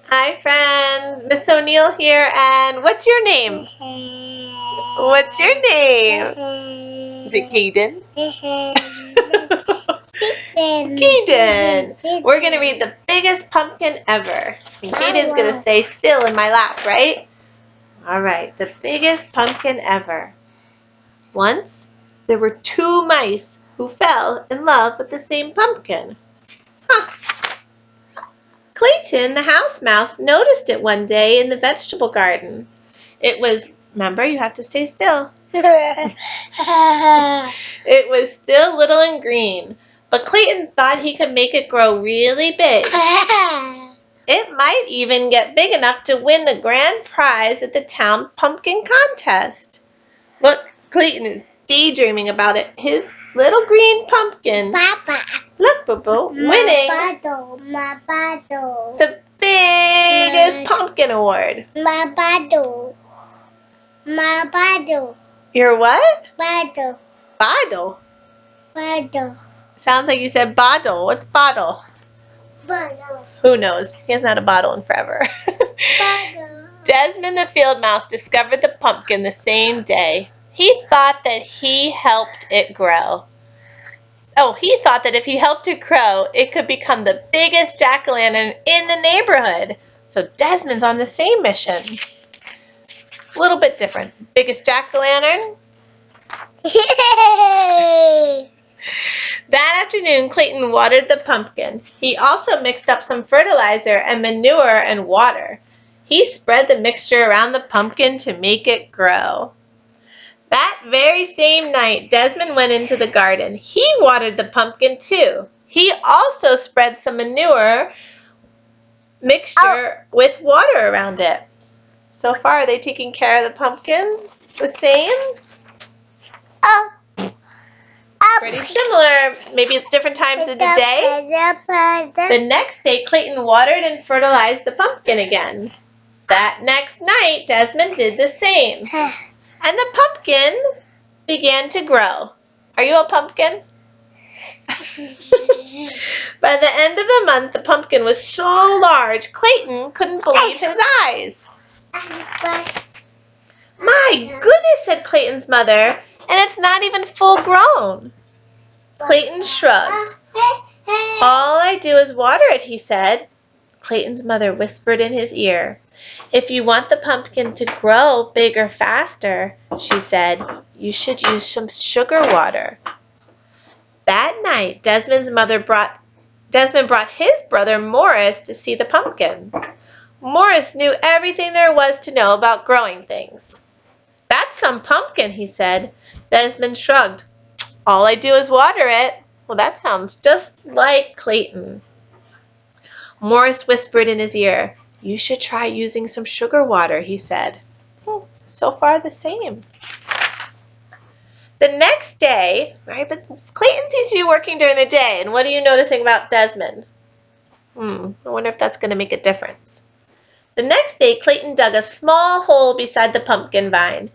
Hi friends, Miss O'Neill here, and what's your name? What's your name? Is it Caden? Caden! We're going to read The Biggest Pumpkin Ever. And Caden's going to say still in my lap, right? Alright, The Biggest Pumpkin Ever. Once, there were two mice who fell in love with the same pumpkin. Clayton, the house mouse, noticed it one day in the vegetable garden. It was, remember, you have to stay still. It was still little and green, but Clayton thought he could make it grow really big. It might even get big enough to win the grand prize at the town pumpkin contest. Look, Clayton is daydreaming about it. His little green pumpkin. Papa. Look, Boo-Boo, winning the biggest pumpkin award. Your what? Bottle. Sounds like you said bottle. What's bottle? Who knows? He hasn't had a bottle in forever. Desmond the field mouse discovered the pumpkin the same day. He thought that he helped it grow. Oh, he thought that if he helped it grow, it could become the biggest jack-o'-lantern in the neighborhood. So Desmond's on the same mission. A little bit different. Biggest jack-o'-lantern? That afternoon, Clayton watered the pumpkin. He also mixed up some fertilizer and manure and water. He spread the mixture around the pumpkin to make it grow. That very same night, Desmond went into the garden. He watered the pumpkin too. He also spread some manure mixture with water around it. So far, are they taking care of the pumpkins the same? Pretty similar, maybe at different times of the day. The next day, Clayton watered and fertilized the pumpkin again. That next night, Desmond did the same. And the pumpkin began to grow. Are you a pumpkin? By the end of the month, the pumpkin was so large, Clayton couldn't believe his eyes. My goodness, said Clayton's mother, and it's not even full grown. Clayton shrugged. All I do is water it, he said. Clayton's mother whispered in his ear. If you want the pumpkin to grow bigger faster, she said, you should use some sugar water. That night, Desmond brought his brother Morris to see the pumpkin. Morris knew everything there was to know about growing things. That's some pumpkin, he said. Desmond shrugged. All I do is water it. Well, that sounds just like Clayton. Morris whispered in his ear. You should try using some sugar water, he said. So far the same. The next day, right, but Clayton seems to be working during the day. And what are you noticing about Desmond? I wonder if that's going to make a difference. The next day, Clayton dug a small hole beside the pumpkin vine.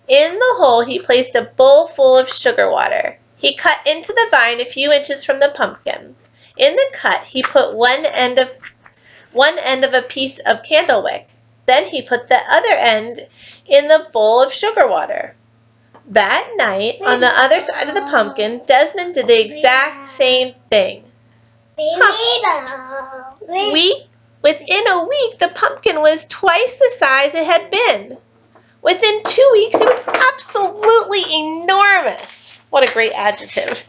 In the hole, he placed a bowl full of sugar water. He cut into the vine a few inches from the pumpkin. In the cut, he put one end of a piece of candle wick. Then he put the other end in the bowl of sugar water. That night, on the other side of the pumpkin, Desmond did the exact same thing. Within a week, the pumpkin was twice the size it had been. Within 2 weeks, it was absolutely enormous. What a great adjective.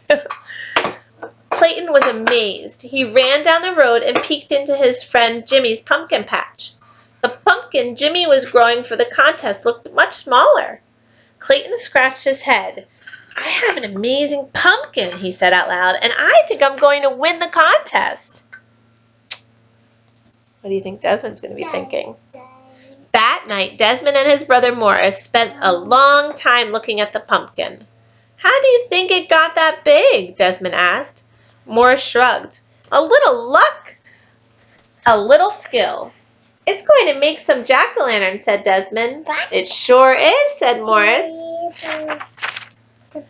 Clayton was amazed. He ran down the road and peeked into his friend Jimmy's pumpkin patch. The pumpkin Jimmy was growing for the contest looked much smaller. Clayton scratched his head. I have an amazing pumpkin, he said out loud, and I think I'm going to win the contest. What do you think Desmond's going to be thinking? That night, Desmond and his brother Morris spent a long time looking at the pumpkin. How do you think it got that big? Desmond asked. Morris shrugged. A little luck, a little skill. It's going to make some jack-o'-lanterns, said Desmond. It sure is, said Morris.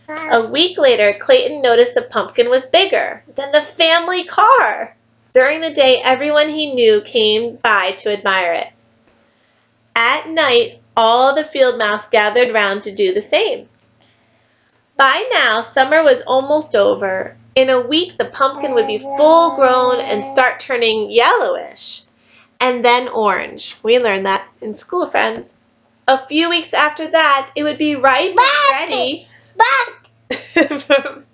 A week later, Clayton noticed the pumpkin was bigger than the family car. During the day, everyone he knew came by to admire it. At night, all the field mouse gathered round to do the same. By now, summer was almost over. In a week, the pumpkin would be full grown and start turning yellowish, and then orange. We learned that in school, friends. A few weeks after that, it would be ripe and ready for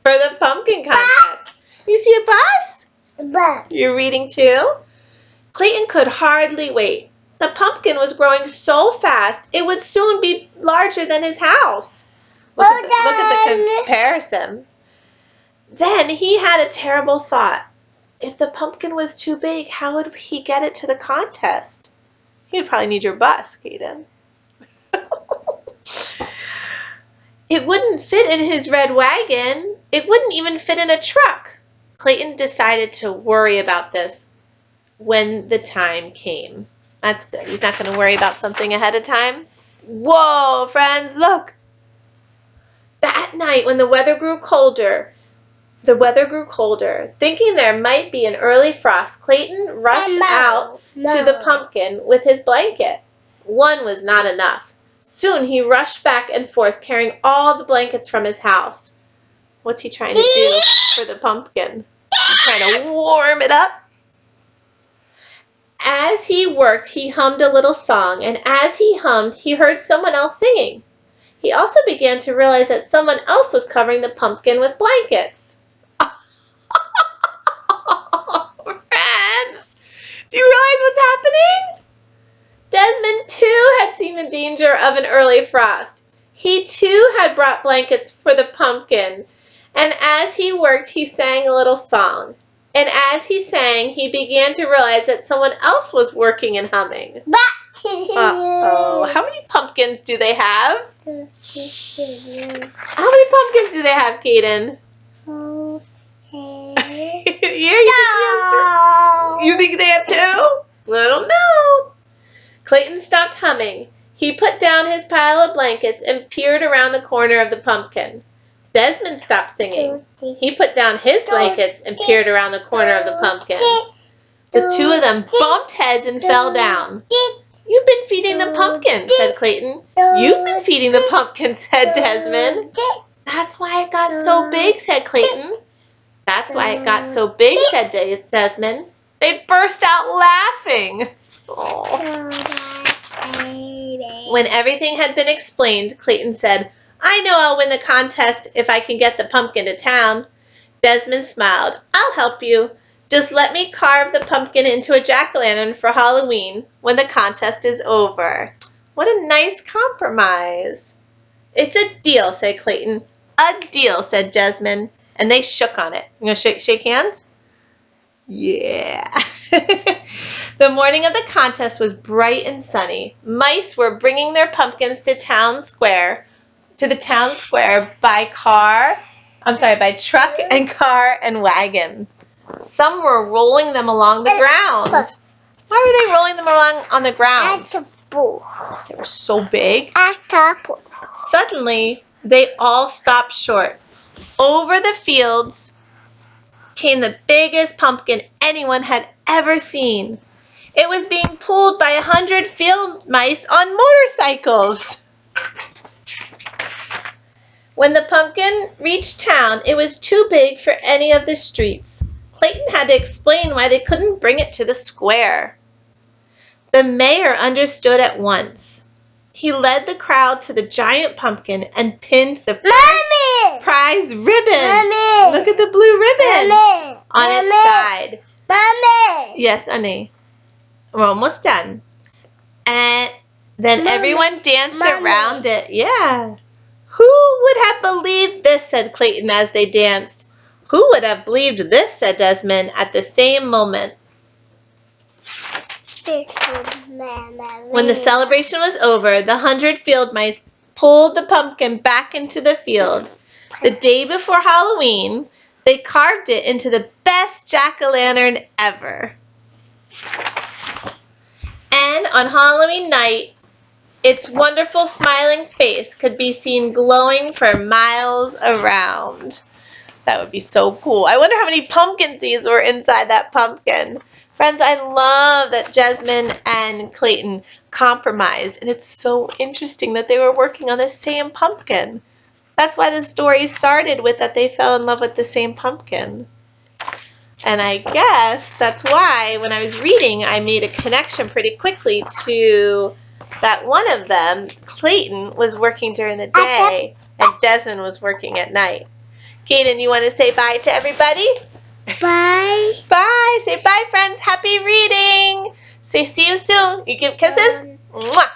the pumpkin contest. You see a bus? You're reading too? Clayton could hardly wait. The pumpkin was growing so fast, it would soon be larger than his house. Look at the comparison. Then he had a terrible thought. If the pumpkin was too big, how would he get it to the contest? He would probably need your bus, Caden. It wouldn't fit in his red wagon. It wouldn't even fit in a truck. Clayton decided to worry about this when the time came. That's good. He's not going to worry about something ahead of time. Whoa, friends, look. That night when the weather grew colder, thinking there might be an early frost, Clayton rushed out to the pumpkin with his blanket. One was not enough. Soon he rushed back and forth carrying all the blankets from his house. What's he trying to do for the pumpkin? He's trying to warm it up. As he worked, he hummed a little song, and as he hummed, he heard someone else singing. He also began to realize that someone else was covering the pumpkin with blankets. Friends, do you realize what's happening? Desmond, too, had seen the danger of an early frost. He, too, had brought blankets for the pumpkin, and as he worked, he sang a little song. And as he sang, he began to realize that someone else was working and humming. Uh-oh. How many pumpkins do they have? How many pumpkins do they have, Caden? You think they have two? I don't know. Clayton stopped humming. He put down his pile of blankets and peered around the corner of the pumpkin. Desmond stopped singing. He put down his blankets and peered around the corner of the pumpkin. The two of them bumped heads and fell down. You've been feeding the pumpkin, said Clayton. You've been feeding the pumpkin, said Desmond. That's why it got so big, said Clayton. That's why it got so big, said Desmond. They burst out laughing. Oh. When everything had been explained, Clayton said, I know I'll win the contest if I can get the pumpkin to town. Desmond smiled. I'll help you. Just let me carve the pumpkin into a jack-o'-lantern for Halloween when the contest is over. What a nice compromise. It's a deal, said Clayton. A deal, said Desmond. And they shook on it. You going to shake hands? Yeah. The morning of the contest was bright and sunny. Mice were bringing their pumpkins to the town square by truck and car and wagon. Some were rolling them along the ground. Why were they rolling them along on the ground? They were so big. Suddenly, they all stopped short. Over the fields came the biggest pumpkin anyone had ever seen. It was being pulled by 100 field mice on motorcycles. When the pumpkin reached town, it was too big for any of the streets. Clayton had to explain why they couldn't bring it to the square. The mayor understood at once. He led the crowd to the giant pumpkin and pinned the prize ribbon. Mommy. Look at the blue ribbon on Mommy. its side. Mommy. Yes, honey. We're almost done. And then Mommy. everyone danced Mommy. around it. Yeah. Who would have believed this, said Clayton as they danced. Who would have believed this, said Desmond at the same moment. When the celebration was over, the 100 field mice pulled the pumpkin back into the field. The day before Halloween, they carved it into the best jack-o'-lantern ever. And on Halloween night, its wonderful smiling face could be seen glowing for miles around. That would be so cool. I wonder how many pumpkin seeds were inside that pumpkin. Friends, I love that Jasmine and Clayton compromised, and it's so interesting that they were working on the same pumpkin. That's why the story started with that they fell in love with the same pumpkin. And I guess that's why when I was reading, I made a connection pretty quickly to that one of them, Clayton, was working during the day and Desmond was working at night. Caden, you want to say bye to everybody? Bye. Bye. Say bye, friends. Happy reading. Say see you soon. You give kisses? Mwah.